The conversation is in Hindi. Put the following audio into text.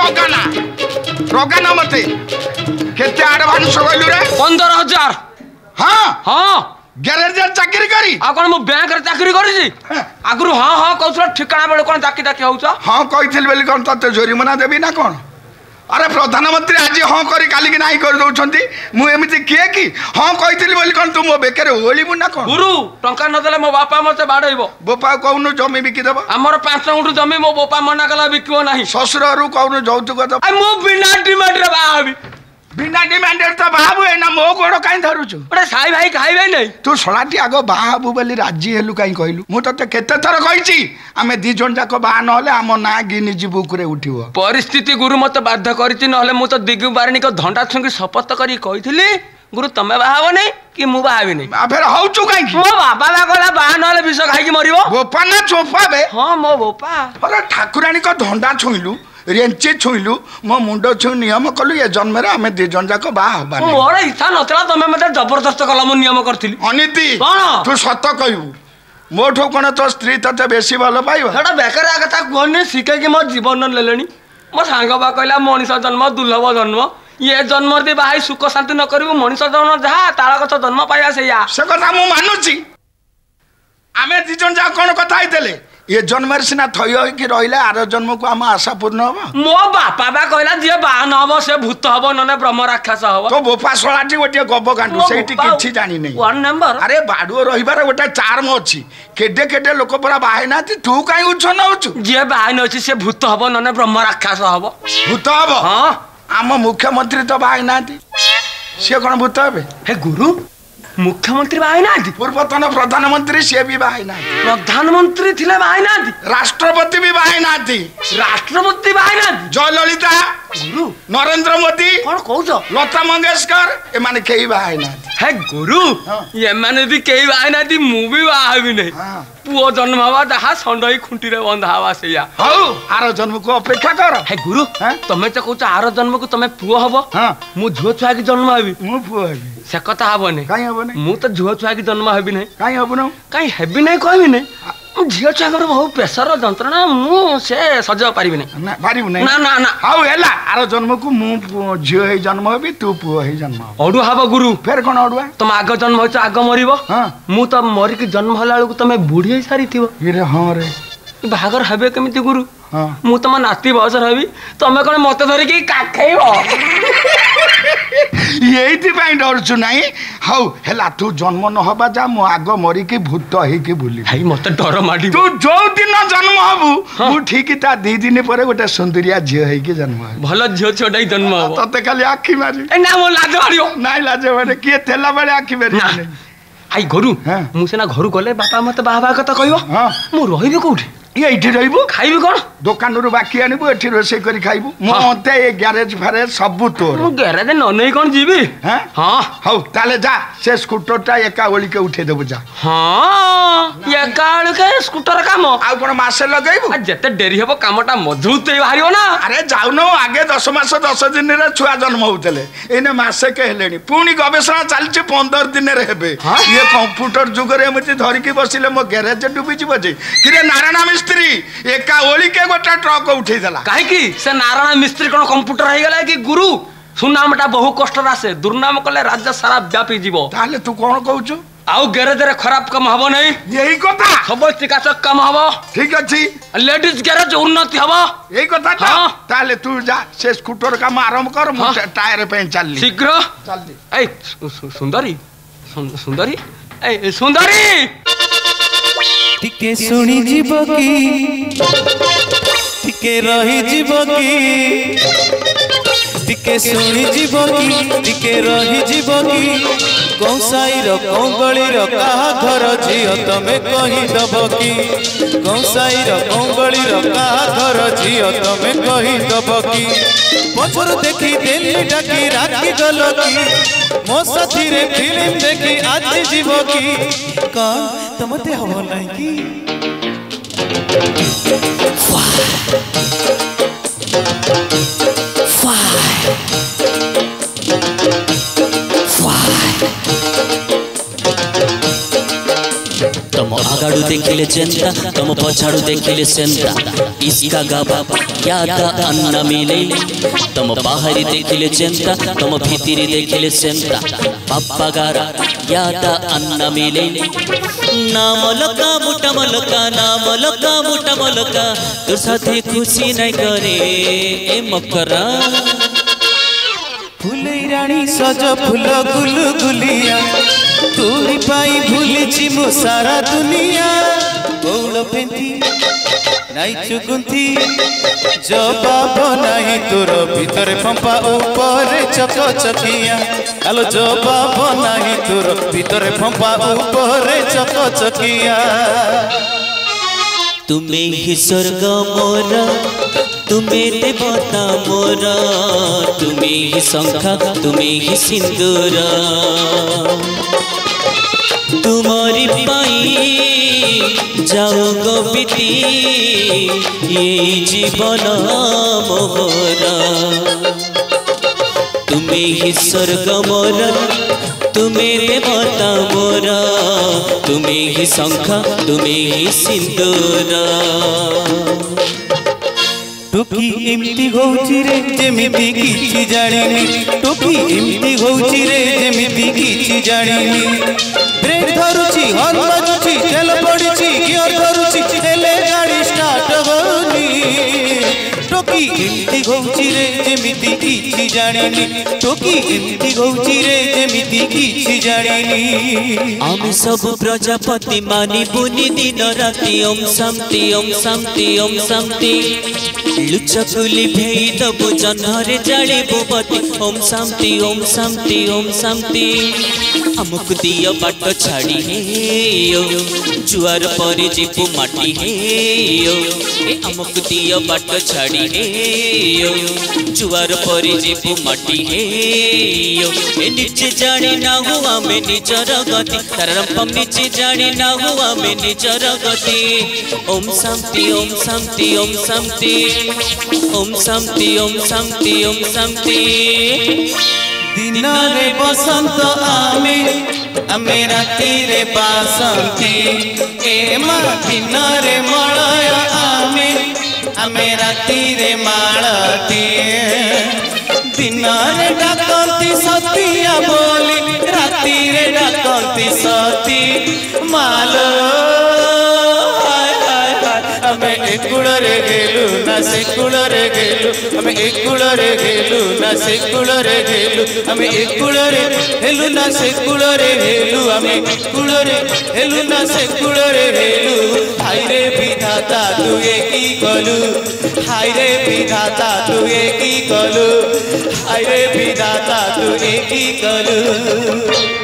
रगाना रगाना मते केते एडवांस कहलु रे 15,000 हां हां गैरेज चाकरी करी आ कोन मु बैंक रे चाकरी करी छी आगुरु हां हां कहउछ ठिकाना बेले कोन चाकी चाकी होउछ हां कहिथिल बेली कोन तते जोरिमाना देबी ना कोन अरे प्रधानमंत्री आज हाँ करी काली की नहीं कर दउछंती मु एमिति किए की हाँ कहिथिल बोली कोन तू मो बेकर होलिबु ना कोन गुरु टंका न देले मो बापा मते बाडैबो बोपा कहउनु जमी बिकी देबो हमर 5 गुंठ जमी मो बापा मना कला बिकिबो नाही ससुररु कहउनु जौतुक दब आ मो बिना डिमांड रे बाहाबी बिना डिमांडेर तो बाबू ए ना मो गोड़ काई धरुछु अरे साई भाई खाइबे नै तू सलाटी आगो बाबू बोली राजी हेलु काई कहलु मु तते केते थर कहिची आमे दी जन जाको बा न होले आम ना गिनी जी बुक रे उठिबो परिस्थिति गुरु मते बाध्य करछि न होले मु तो दिगु बारणी को धंडा छुंगी शपथ करी कहिथिली गुरु तमे बाहाबो नै कि मु बाहाबी नै आ फेर हौचु काई मो बाबा बा कहला बा न होले विष खाइ कि मरिबो बोपा ना चोपा बे हां मो बापा अरे ठाकुरानी को धंडा छुइलु रेंचे छुइलु मो मुंडो छु नियम कलु ये जन्म रे हमें दे जन जाको बा हबा मोर इच्छा नतला तमे मते जबरदस्त कला मु नियम करथिली अनिति कोन तू सत कहबू मोठो कोन तो स्त्री तते बेसी भलो पाइबो हेडा बेकरा कथा कोने सिके कि मो जीवन लेलेनी मो सांग बा कहला मनीष जन्म दुर्लभ जन्म ये जन्म दे बाहाई सुख शांति न करिवो मनीष जन्म जहा ताळ कथ जन्म पाया सेया से कथा मु मानुची आमे दी जन जा कोन कथा आइतले ये जन्म सिना थय कि रहिले आर जन्म को हम आशा पूर्ण हो मो बापा बा कहला जे बाहन हबो से भूत हबो नने ब्रह्म राक्षस हबो तो बोपा सोलाटी गोटे गब गांडू सेठी किछि जानि नै वन नंबर अरे बाडुओ रहिबार गोटे चार्म अछि केडे केडे लोक परा बाहे नाति तू काई उछ न उछ जे बाहन अछि से भूत हबो नने ब्रह्म राक्षस हबो भूत हबो हां आम मुख्यमंत्री तो बाहे नाति से कोन भूत हबे हे गुरु मुख्यमंत्री बाहे नाति पूर्वतन प्रधानमंत्री से भी बाहे नाति प्रधानमंत्री थिले बाहे नाति राष्ट्रपति भी बाहे नाति राष्ट्रपति बाहे नाति जयललिता गुरु नरेंद्र मोदी कोन कहउछ लता मंगेशकर ए माने केही बाहे नाति हे गुरु ये माने भी केही बाहे नाति मु भी बाहाबी नै पुओ जन्म हवा जहा संडई खुंटी रे बंधा हवा सेया हौ आरो जन्म को अपेक्षा कर हे गुरु तमे त कहउछ आरो जन्म को तमे पुओ हबो मु झुओ छुआ की जन्म हबी मु पुओ हबी से कथा हबो नै काई हबो नै मु त झुओ छुआ की जन्म हबी नै काई हबो न काई हेबी नै कहबी नै झियो छुआकर बहुत प्रेशर जंत्रणा मु से सजो पारिबी नै ना पारिबु नै ना ना ना हौ हेला आरो जन्म को मु झियो हे जन्म हबी तू पुओ हे जन्म अडु हबो गुरु फेर कोन अडुआ तुम आग जन्म होछ आग मरिबो मु त मरि की जन्म होला बेलକୁ तमे बुढी हे सारी थिबो रे हां रे बाहागर हबे केमिति गुरु मु तम नाती बसर हबी तमे कोन मते धरि की काखैबो यही पाई डरछु नाही हौ हेला तू जन्म न हबा जा मु आग मरि की भूत हे की भूली भाई मते डर माडी तू जो दिन जन्म हबु मु ठीक ता 2 दिन परे गोटे सुंदरिया झियो हे की जन्म भलो झियो छोडाई जन्म हबो तते खाली आखी मारी ए ना मो लाज मारियो नाही लाज मारे के थेला बडे आखी मारी नाही आई गुरु मु सेना घर गले बापा मते बाबा कथा कहइबो मु रहिबे कोठी ये इठी रहिबो खाइबे कोन दुकान रु बाकी आनिबो एठी रोसे करी खाइबो मते ए गैरेज फारे सब तोर मु गैरेज न नै कोन जीबी हां हौ ताले जा से स्कूटरटा एका ओली के उठे देबो जा हां एका ओली के स्कूटर काम आ कोन मासे लगैबो जते देरी हेबो कामटा मजबूत हे भारियो ना अरे जाउनो आगे 10 मास 10 दिन रे छुआ जन्म होतले एने मासे के हेलेनी पुनी गवेषणा चलचे 15 दिन रे हेबे ये कंप्यूटर जुग रे मते धरि के बसिले मो गैरेज डुबी जिवो जे किरे नारायण मिस्त्री एका ओली के गोटा ट्रक उठै देला काहे की से नारायण मिस्त्री कोन कंप्यूटर हे गेला कि गुरु सुनामटा बहु कष्ट रासे दुर्नाम कले राज्य सारा व्यापी जीवो ताले तू कोन कहउछु आउ गैरेज रे खराब काम हबो नै यही कथा सब चिकित्सक काम हबो ठीक अछि लेडीज गैरेज उन्नति हबो यही कथा त ताले तू जा से स्कूटर काम आरंभ कर मु टायर पे चलली शीघ्र चल दे ए सुंदरी सुंदरी ए सुंदरी टिके सुनी जीव की टिके रही जीव की टिके सुनी जीव की टिके रही जीव की कौसाई रो कंगली रो कहा घर झियो तमे कहि दब की कौसाई रो कंगली रो कहा घर झियो तमे कहि दब की पछर देखी दिल्ली डाकी राखी गल की मो साथी रे फिल्म देखी आज जीव की कौन तमते हबो नहीं की तुम आगाड़ू देखिले जेंता तुम पछाड़ू देखिले सेंता इसका गाबा क्या दा अन्ना मिले तुम बाहरी देखिले जेंता तुम भीतरी देखिले सेंता पापा गारा क्या दा अन्ना मिले नाम लका मुटा मलका नाम लका मुटा मलका तोर साथे खुशी नहीं करे ए मकरा फुलई रानी सज फुल गुलु गुलिया तोरी पाई भूलिची मो सारा दुनिया बौल पेंती नाई चुकुंती जवाब नहीं तोर भीतर फंपा ऊपर चक चकिया आलो जवाब नहीं तोर भीतर फंपा ऊपर चक चकिया तुम्हें ही स्वर्ग मोर तुम्हें देवता मोर तुम्हें ही शंखा तुम्हें ही सिंदूर तुम्हारी पाई जाओ गोपीती ये जीवन मोर तुम्हें ही स्वर्ग मोर तुम्हें देवता मोर तुम्हें ही शंखा तुम्हें ही सिंदूर टोकी एमती होउची रे जेमिति किछि जानिनी टोकी एमती होउची रे जेमिति किछि जानिनी ब्रेक धरुची हॉर्न बाजुची तेल पड़िची गियर धरुची हेले गाड़ी स्टार्ट होनी टोकी एमती होउची रे जेमिति किछि जानिनी टोकी एमती होउची रे जेमिति किछि जानिनी आम सब प्रजापति मानी बुनी दिन राति ओम शांति ओम शांति ओम शांति लुचकुली भेई दबु जन्हरे जाड़ी बुबती ओम शांति ओम शांति ओम शांति हमको दियो बाट छाड़ी हे जुआर परे जीपु माटी हे ए हमको दियो बाट छाड़ी हे जुआर परे जीपु माटी हे ए नीचे जाने ना हुआ में निजर गति तरम नीचे जाने ना हुआ में निजर गति ओम शांति ओम शांति ओम शांति ओम शांति ओम शांति ओम शांति दिन रे बसंत आमे आमे राति रे बासंती ए मा दिन रे मलय आमे आमे राति रे मालती दिन रे डाकंती सतिया बोली राति रे डाकंती सती मालो हमें एक कुड़रे गेलु ना से कुड़रे गेलु हमें एक कुड़रे गेलु ना से कुड़रे गेलु हमें एक कुड़रे हेलु ना से कुड़रे हेलु हमें कुड़रे हेलु ना से कुड़रे हेलु हाय रे विधाता तू की कलु हाय रे विधाता तू की कलु हाय रे विधाता तू की कलु।